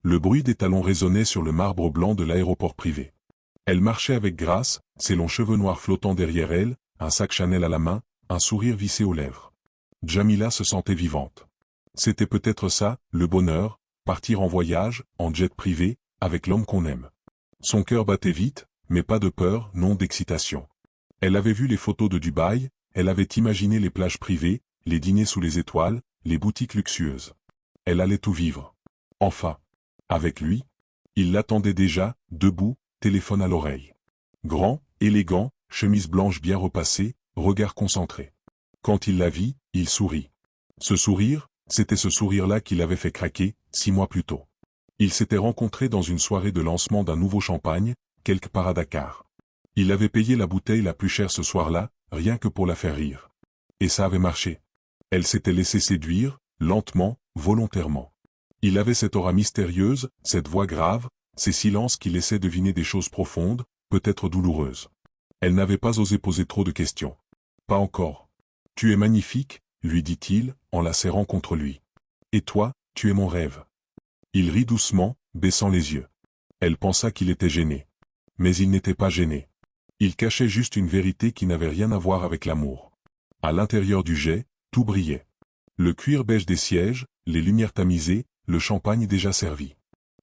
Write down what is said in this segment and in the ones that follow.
Le bruit des talons résonnait sur le marbre blanc de l'aéroport privé. Elle marchait avec grâce, ses longs cheveux noirs flottant derrière elle, un sac Chanel à la main, un sourire vissé aux lèvres. Jamila se sentait vivante. C'était peut-être ça, le bonheur, partir en voyage, en jet privé, avec l'homme qu'on aime. Son cœur battait vite, mais pas de peur, non d'excitation. Elle avait vu les photos de Dubaï, elle avait imaginé les plages privées, les dîners sous les étoiles, les boutiques luxueuses. Elle allait tout vivre. Enfin. Avec lui. Il l'attendait déjà, debout, téléphone à l'oreille. Grand, élégant, chemise blanche bien repassée, regard concentré. Quand il la vit, il sourit. Ce sourire, c'était ce sourire-là qui l'avait fait craquer, 6 mois plus tôt. Ils s'étaient rencontrés dans une soirée de lancement d'un nouveau champagne, quelque part à Dakar. Il avait payé la bouteille la plus chère ce soir-là, rien que pour la faire rire. Et ça avait marché. Elle s'était laissée séduire, lentement, volontairement. Il avait cette aura mystérieuse, cette voix grave, ces silences qui laissaient deviner des choses profondes, peut-être douloureuses. Elle n'avait pas osé poser trop de questions. Pas encore. Tu es magnifique, lui dit-il, en la serrant contre lui. Et toi, tu es mon rêve. Il rit doucement, baissant les yeux. Elle pensa qu'il était gêné. Mais il n'était pas gêné. Il cachait juste une vérité qui n'avait rien à voir avec l'amour. À l'intérieur du jet, tout brillait. Le cuir beige des sièges, les lumières tamisées, le champagne déjà servi.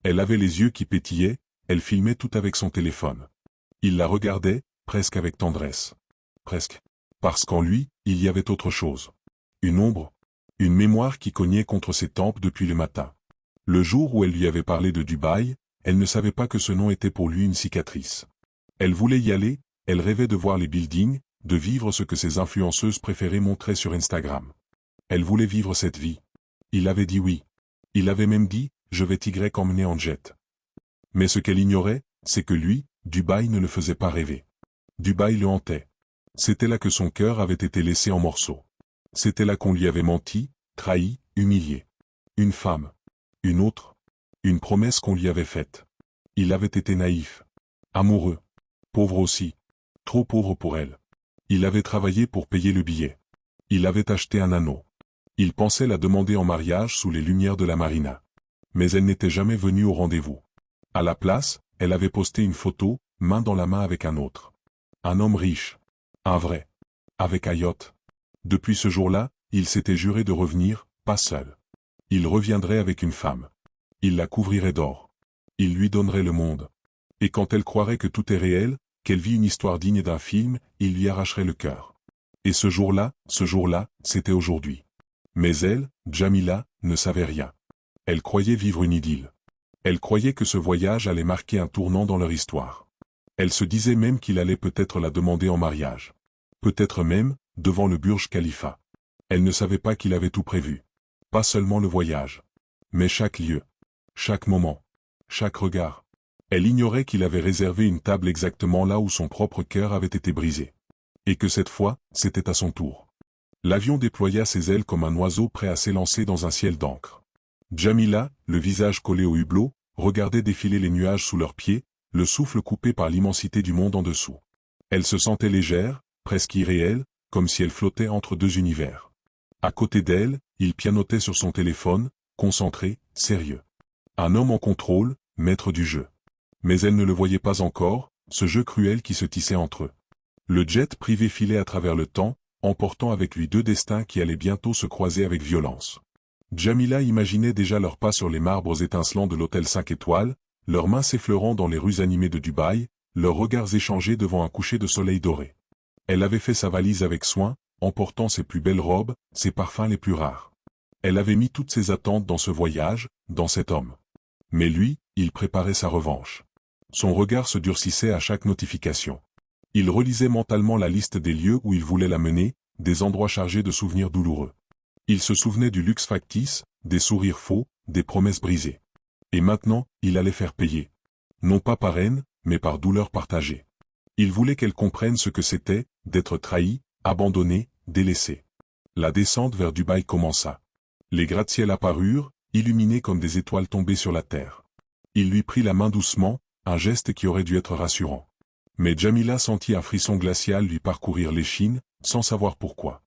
Elle avait les yeux qui pétillaient, elle filmait tout avec son téléphone. Il la regardait, presque avec tendresse. Presque. Parce qu'en lui, il y avait autre chose. Une ombre. Une mémoire qui cognait contre ses tempes depuis le matin. Le jour où elle lui avait parlé de Dubaï, elle ne savait pas que ce nom était pour lui une cicatrice. Elle voulait y aller, elle rêvait de voir les buildings, de vivre ce que ses influenceuses préférées montraient sur Instagram. Elle voulait vivre cette vie. Il avait dit oui. Il avait même dit, je vais emmener en jet. Mais ce qu'elle ignorait, c'est que lui, Dubaï ne le faisait pas rêver. Dubaï le hantait. C'était là que son cœur avait été laissé en morceaux. C'était là qu'on lui avait menti, trahi, humilié. Une femme. Une autre. Une promesse qu'on lui avait faite. Il avait été naïf. Amoureux. Pauvre aussi. Trop pauvre pour elle. Il avait travaillé pour payer le billet. Il avait acheté un anneau. Il pensait la demander en mariage sous les lumières de la marina. Mais elle n'était jamais venue au rendez-vous. À la place, elle avait posté une photo, main dans la main avec un autre. Un homme riche. Un vrai. Avec un yacht. Depuis ce jour-là, il s'était juré de revenir, pas seul. Il reviendrait avec une femme. Il la couvrirait d'or. Il lui donnerait le monde. Et quand elle croirait que tout est réel, qu'elle vit une histoire digne d'un film, il lui arracherait le cœur. Et ce jour-là, c'était aujourd'hui. Mais elle, Jamila, ne savait rien. Elle croyait vivre une idylle. Elle croyait que ce voyage allait marquer un tournant dans leur histoire. Elle se disait même qu'il allait peut-être la demander en mariage. Peut-être même, devant le Burj Khalifa. Elle ne savait pas qu'il avait tout prévu. Pas seulement le voyage. Mais chaque lieu. Chaque moment. Chaque regard. Elle ignorait qu'il avait réservé une table exactement là où son propre cœur avait été brisé. Et que cette fois, c'était à son tour. L'avion déploya ses ailes comme un oiseau prêt à s'élancer dans un ciel d'encre. Jamila, le visage collé au hublot, regardait défiler les nuages sous leurs pieds, le souffle coupé par l'immensité du monde en dessous. Elle se sentait légère, presque irréelle, comme si elle flottait entre deux univers. À côté d'elle, il pianotait sur son téléphone, concentré, sérieux. Un homme en contrôle, maître du jeu. Mais elle ne le voyait pas encore, ce jeu cruel qui se tissait entre eux. Le jet privé filait à travers le temps, emportant avec lui deux destins qui allaient bientôt se croiser avec violence. Jamila imaginait déjà leurs pas sur les marbres étincelants de l'hôtel 5 étoiles, leurs mains s'effleurant dans les rues animées de Dubaï, leurs regards échangés devant un coucher de soleil doré. Elle avait fait sa valise avec soin, emportant ses plus belles robes, ses parfums les plus rares. Elle avait mis toutes ses attentes dans ce voyage, dans cet homme. Mais lui, il préparait sa revanche. Son regard se durcissait à chaque notification. Il relisait mentalement la liste des lieux où il voulait la mener, des endroits chargés de souvenirs douloureux. Il se souvenait du luxe factice, des sourires faux, des promesses brisées. Et maintenant, il allait faire payer. Non pas par haine, mais par douleur partagée. Il voulait qu'elle comprenne ce que c'était, d'être trahi, abandonné, délaissé. La descente vers Dubaï commença. Les gratte-ciels apparurent, illuminés comme des étoiles tombées sur la terre. Il lui prit la main doucement, un geste qui aurait dû être rassurant. Mais Jamila sentit un frisson glacial lui parcourir l'échine, sans savoir pourquoi.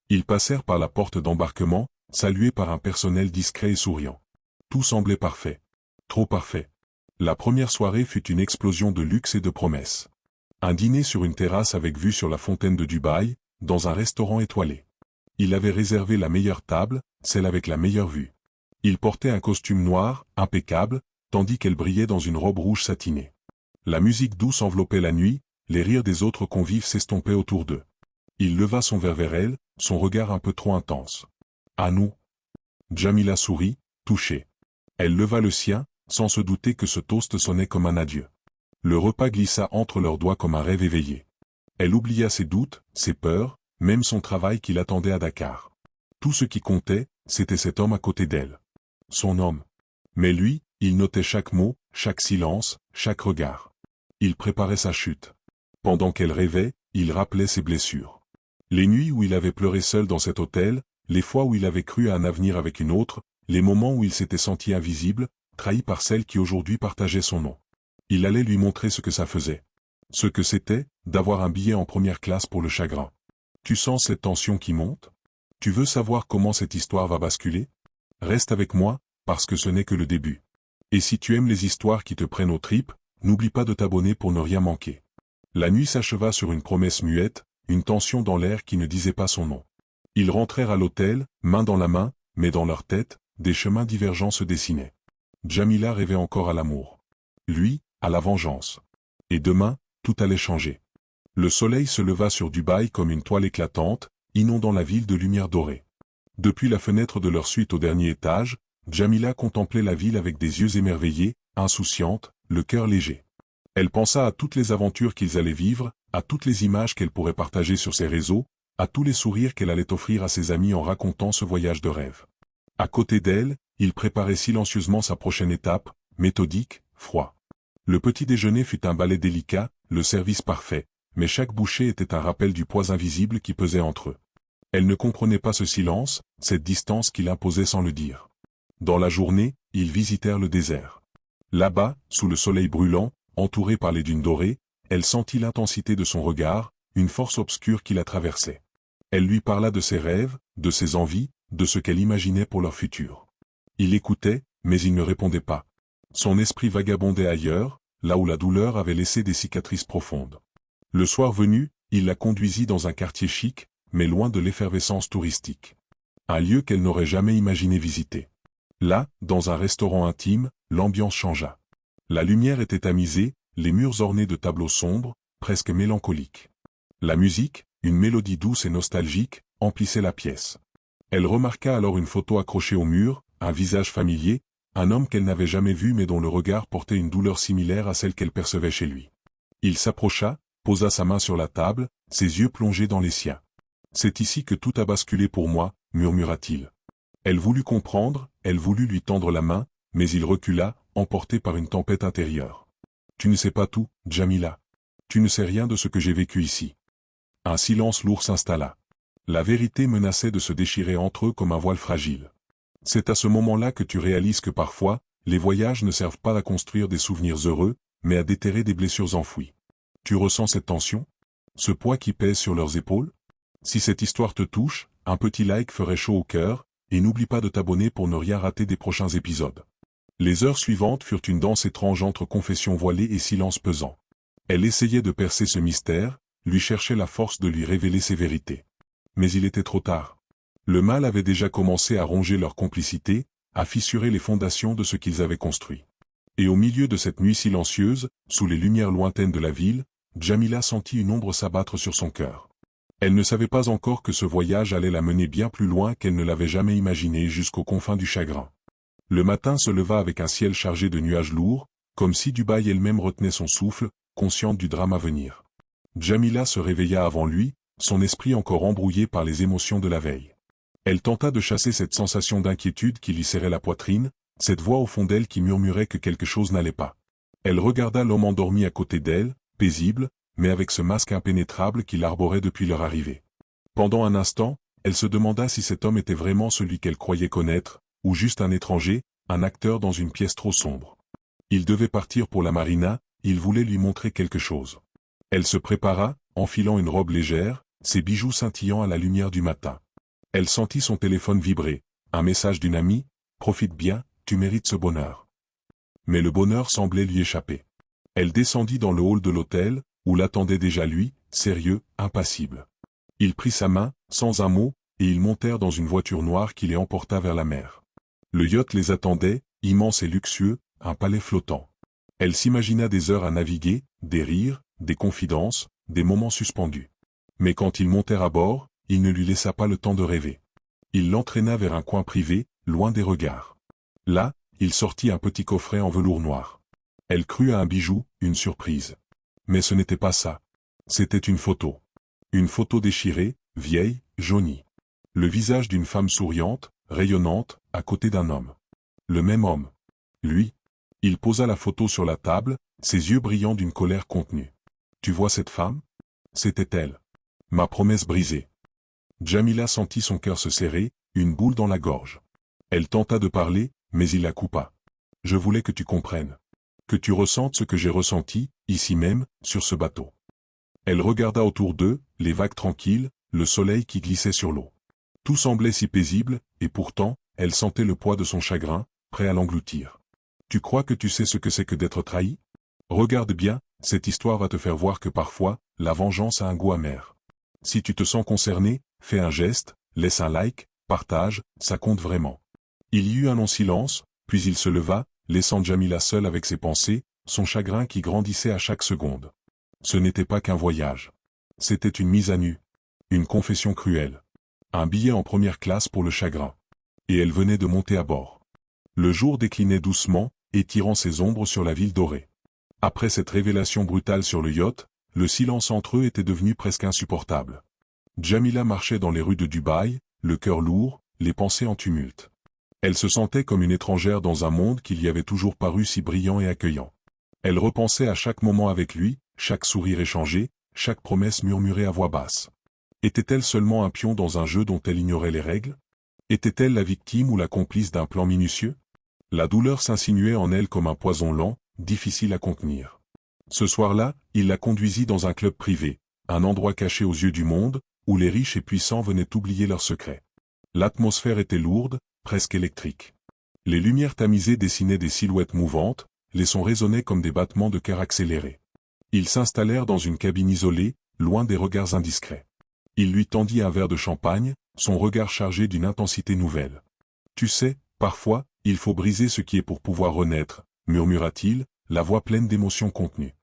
Ils passèrent par la porte d'embarquement, salués par un personnel discret et souriant. Tout semblait parfait. Trop parfait. La première soirée fut une explosion de luxe et de promesses. Un dîner sur une terrasse avec vue sur la fontaine de Dubaï, dans un restaurant étoilé. Il avait réservé la meilleure table, celle avec la meilleure vue. Il portait un costume noir, impeccable, tandis qu'elle brillait dans une robe rouge satinée. La musique douce enveloppait la nuit, les rires des autres convives s'estompaient autour d'eux. Il leva son verre vers elle, son regard un peu trop intense. « À nous ?» Djamila sourit, touchée. Elle leva le sien, sans se douter que ce toast sonnait comme un adieu. Le repas glissa entre leurs doigts comme un rêve éveillé. Elle oublia ses doutes, ses peurs, même son travail qui l'attendait à Dakar. Tout ce qui comptait, c'était cet homme à côté d'elle. Son homme. Mais lui, il notait chaque mot, chaque silence, chaque regard. Il préparait sa chute. Pendant qu'elle rêvait, il rappelait ses blessures. Les nuits où il avait pleuré seul dans cet hôtel, les fois où il avait cru à un avenir avec une autre, les moments où il s'était senti invisible, trahi par celle qui aujourd'hui partageait son nom. Il allait lui montrer ce que ça faisait. Ce que c'était, d'avoir un billet en première classe pour le chagrin. Tu sens cette tension qui monte? Tu veux savoir comment cette histoire va basculer? Reste avec moi, parce que ce n'est que le début. Et si tu aimes les histoires qui te prennent aux tripes, n'oublie pas de t'abonner pour ne rien manquer. La nuit s'acheva sur une promesse muette, une tension dans l'air qui ne disait pas son nom. Ils rentrèrent à l'hôtel, main dans la main, mais dans leur tête, des chemins divergents se dessinaient. Djamila rêvait encore à l'amour. Lui, à la vengeance. Et demain, tout allait changer. Le soleil se leva sur Dubaï comme une toile éclatante, inondant la ville de lumière dorée. Depuis la fenêtre de leur suite au dernier étage, Djamila contemplait la ville avec des yeux émerveillés, insouciante, le cœur léger. Elle pensa à toutes les aventures qu'ils allaient vivre, à toutes les images qu'elle pourrait partager sur ses réseaux, à tous les sourires qu'elle allait offrir à ses amis en racontant ce voyage de rêve. À côté d'elle, il préparait silencieusement sa prochaine étape, méthodique, froid. Le petit déjeuner fut un ballet délicat, le service parfait, mais chaque bouchée était un rappel du poids invisible qui pesait entre eux. Elle ne comprenait pas ce silence, cette distance qu'il imposait sans le dire. Dans la journée, ils visitèrent le désert. Là-bas, sous le soleil brûlant, entourée par les dunes dorées, elle sentit l'intensité de son regard, une force obscure qui la traversait. Elle lui parla de ses rêves, de ses envies, de ce qu'elle imaginait pour leur futur. Il écoutait, mais il ne répondait pas. Son esprit vagabondait ailleurs, là où la douleur avait laissé des cicatrices profondes. Le soir venu, il la conduisit dans un quartier chic, mais loin de l'effervescence touristique. Un lieu qu'elle n'aurait jamais imaginé visiter. Là, dans un restaurant intime, l'ambiance changea. La lumière était tamisée, les murs ornés de tableaux sombres, presque mélancoliques. La musique, une mélodie douce et nostalgique, emplissait la pièce. Elle remarqua alors une photo accrochée au mur, un visage familier, un homme qu'elle n'avait jamais vu mais dont le regard portait une douleur similaire à celle qu'elle percevait chez lui. Il s'approcha, posa sa main sur la table, ses yeux plongés dans les siens. « C'est ici que tout a basculé pour moi », murmura-t-il. Elle voulut comprendre, elle voulut lui tendre la main, mais il recula, emporté par une tempête intérieure. « Tu ne sais pas tout, Djamila. Tu ne sais rien de ce que j'ai vécu ici. » Un silence lourd s'installa. La vérité menaçait de se déchirer entre eux comme un voile fragile. C'est à ce moment-là que tu réalises que parfois, les voyages ne servent pas à construire des souvenirs heureux, mais à déterrer des blessures enfouies. Tu ressens cette tension? Ce poids qui pèse sur leurs épaules? Si cette histoire te touche, un petit like ferait chaud au cœur, et n'oublie pas de t'abonner pour ne rien rater des prochains épisodes. Les heures suivantes furent une danse étrange entre confessions voilées et silence pesant. Elle essayait de percer ce mystère, lui cherchait la force de lui révéler ses vérités. Mais il était trop tard. Le mal avait déjà commencé à ronger leur complicité, à fissurer les fondations de ce qu'ils avaient construit. Et au milieu de cette nuit silencieuse, sous les lumières lointaines de la ville, Djamila sentit une ombre s'abattre sur son cœur. Elle ne savait pas encore que ce voyage allait la mener bien plus loin qu'elle ne l'avait jamais imaginé jusqu'aux confins du chagrin. Le matin se leva avec un ciel chargé de nuages lourds, comme si Dubaï elle-même retenait son souffle, consciente du drame à venir. Djamila se réveilla avant lui, son esprit encore embrouillé par les émotions de la veille. Elle tenta de chasser cette sensation d'inquiétude qui lui serrait la poitrine, cette voix au fond d'elle qui murmurait que quelque chose n'allait pas. Elle regarda l'homme endormi à côté d'elle, paisible, mais avec ce masque impénétrable qu'il arborait depuis leur arrivée. Pendant un instant, elle se demanda si cet homme était vraiment celui qu'elle croyait connaître, ou juste un étranger, un acteur dans une pièce trop sombre. Il devait partir pour la marina, il voulait lui montrer quelque chose. Elle se prépara, enfilant une robe légère, ses bijoux scintillant à la lumière du matin. Elle sentit son téléphone vibrer, un message d'une amie, « Profite bien, tu mérites ce bonheur. » mais le bonheur semblait lui échapper. Elle descendit dans le hall de l'hôtel, où l'attendait déjà lui, sérieux, impassible. Il prit sa main, sans un mot, et ils montèrent dans une voiture noire qui les emporta vers la mer. Le yacht les attendait, immense et luxueux, un palais flottant. Elle s'imagina des heures à naviguer, des rires, des confidences, des moments suspendus. Mais quand ils montèrent à bord, il ne lui laissa pas le temps de rêver. Il l'entraîna vers un coin privé, loin des regards. Là, il sortit un petit coffret en velours noir. Elle crut à un bijou, une surprise. Mais ce n'était pas ça. C'était une photo. Une photo déchirée, vieille, jaunie. Le visage d'une femme souriante, rayonnante, à côté d'un homme. Le même homme. Lui. Il posa la photo sur la table, ses yeux brillants d'une colère contenue. « Tu vois cette femme ? C'était elle. Ma promesse brisée. » Djamila sentit son cœur se serrer, une boule dans la gorge. Elle tenta de parler, mais il la coupa. « Je voulais que tu comprennes. Que tu ressentes ce que j'ai ressenti, ici même, sur ce bateau. » Elle regarda autour d'eux, les vagues tranquilles, le soleil qui glissait sur l'eau. Tout semblait si paisible, et pourtant, elle sentait le poids de son chagrin, prêt à l'engloutir. « Tu crois que tu sais ce que c'est que d'être trahi ? Regarde bien, cette histoire va te faire voir que parfois, la vengeance a un goût amer. Si tu te sens concerné, fais un geste, laisse un like, partage, ça compte vraiment. » Il y eut un long silence, puis il se leva, laissant Djamila seule avec ses pensées, son chagrin qui grandissait à chaque seconde. Ce n'était pas qu'un voyage. C'était une mise à nu. Une confession cruelle. Un billet en première classe pour le chagrin. Et elle venait de monter à bord. Le jour déclinait doucement, étirant ses ombres sur la ville dorée. Après cette révélation brutale sur le yacht, le silence entre eux était devenu presque insupportable. Djamila marchait dans les rues de Dubaï, le cœur lourd, les pensées en tumulte. Elle se sentait comme une étrangère dans un monde qui lui avait toujours paru si brillant et accueillant. Elle repensait à chaque moment avec lui, chaque sourire échangé, chaque promesse murmurée à voix basse. Était-elle seulement un pion dans un jeu dont elle ignorait les règles? Était-elle la victime ou la complice d'un plan minutieux? La douleur s'insinuait en elle comme un poison lent, difficile à contenir. Ce soir-là, il la conduisit dans un club privé, un endroit caché aux yeux du monde, où les riches et puissants venaient oublier leurs secrets. L'atmosphère était lourde, presque électrique. Les lumières tamisées dessinaient des silhouettes mouvantes, les sons résonnaient comme des battements de cœur accélérés. Ils s'installèrent dans une cabine isolée, loin des regards indiscrets. Il lui tendit un verre de champagne, son regard chargé d'une intensité nouvelle. « Tu sais, parfois, il faut briser ce qui est pour pouvoir renaître, » murmura-t-il, la voix pleine d'émotions contenues.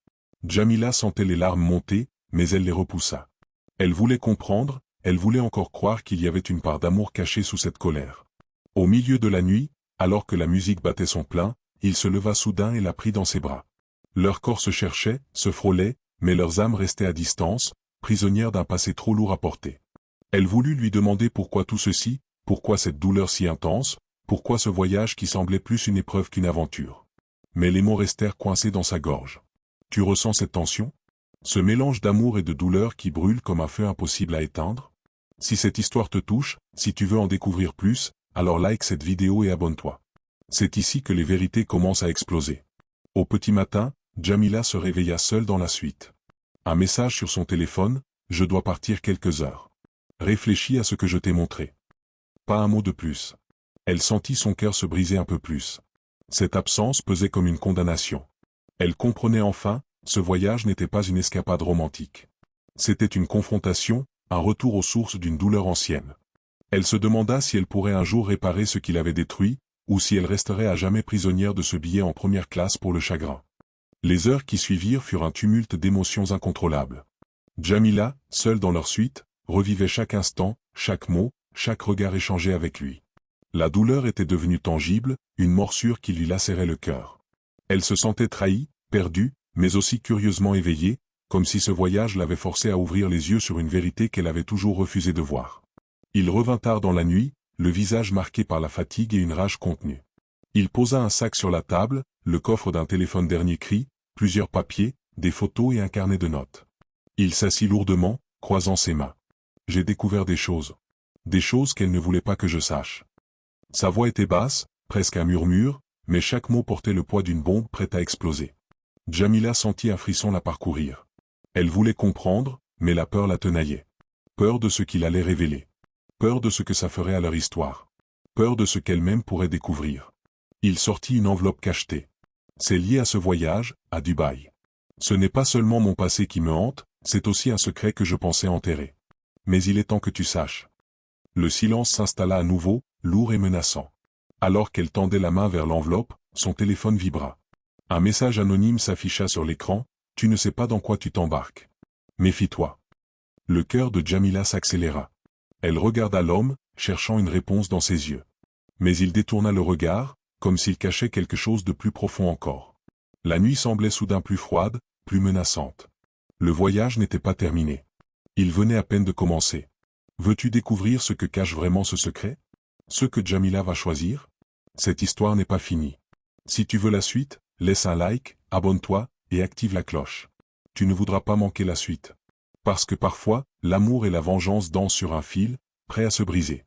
Djamila sentait les larmes monter, mais elle les repoussa. Elle voulait comprendre, elle voulait encore croire qu'il y avait une part d'amour cachée sous cette colère. Au milieu de la nuit, alors que la musique battait son plein, il se leva soudain et la prit dans ses bras. Leurs corps se cherchaient, se frôlaient, mais leurs âmes restaient à distance, prisonnières d'un passé trop lourd à porter. Elle voulut lui demander pourquoi tout ceci, pourquoi cette douleur si intense, pourquoi ce voyage qui semblait plus une épreuve qu'une aventure. Mais les mots restèrent coincés dans sa gorge. « Tu ressens cette tension? Ce mélange d'amour et de douleur qui brûle comme un feu impossible à éteindre? Si cette histoire te touche, si tu veux en découvrir plus, alors like cette vidéo et abonne-toi. C'est ici que les vérités commencent à exploser. » Au petit matin, Djamila se réveilla seule dans la suite. Un message sur son téléphone, « Je dois partir quelques heures. Réfléchis à ce que je t'ai montré. » Pas un mot de plus. Elle sentit son cœur se briser un peu plus. Cette absence pesait comme une condamnation. Elle comprenait enfin, ce voyage n'était pas une escapade romantique. C'était une confrontation, un retour aux sources d'une douleur ancienne. Elle se demanda si elle pourrait un jour réparer ce qui l'avait détruit, ou si elle resterait à jamais prisonnière de ce billet en première classe pour le chagrin. Les heures qui suivirent furent un tumulte d'émotions incontrôlables. Djamila, seule dans leur suite, revivait chaque instant, chaque mot, chaque regard échangé avec lui. La douleur était devenue tangible, une morsure qui lui lacérait le cœur. Elle se sentait trahie, perdue, mais aussi curieusement éveillée, comme si ce voyage l'avait forcée à ouvrir les yeux sur une vérité qu'elle avait toujours refusé de voir. Il revint tard dans la nuit, le visage marqué par la fatigue et une rage contenue. Il posa un sac sur la table, le coffre d'un téléphone dernier cri, plusieurs papiers, des photos et un carnet de notes. Il s'assit lourdement, croisant ses mains. « J'ai découvert des choses. Des choses qu'elle ne voulait pas que je sache. » Sa voix était basse, presque un murmure, mais chaque mot portait le poids d'une bombe prête à exploser. Djamila sentit un frisson la parcourir. Elle voulait comprendre, mais la peur la tenaillait. Peur de ce qu'il allait révéler. Peur de ce que ça ferait à leur histoire. Peur de ce qu'elle-même pourrait découvrir. Il sortit une enveloppe cachetée. C'est lié à ce voyage, à Dubaï. Ce n'est pas seulement mon passé qui me hante, c'est aussi un secret que je pensais enterrer. Mais il est temps que tu saches. Le silence s'installa à nouveau, lourd et menaçant. Alors qu'elle tendait la main vers l'enveloppe, son téléphone vibra. Un message anonyme s'afficha sur l'écran, « Tu ne sais pas dans quoi tu t'embarques. Méfie-toi. » Le cœur de Jamila s'accéléra. Elle regarda l'homme, cherchant une réponse dans ses yeux. Mais il détourna le regard, comme s'il cachait quelque chose de plus profond encore. La nuit semblait soudain plus froide, plus menaçante. Le voyage n'était pas terminé. Il venait à peine de commencer. Veux-tu découvrir ce que cache vraiment ce secret? Ce que Jamila va choisir? Cette histoire n'est pas finie. Si tu veux la suite, laisse un like, abonne-toi, et active la cloche. Tu ne voudras pas manquer la suite. Parce que parfois, l'amour et la vengeance dansent sur un fil, prêts à se briser.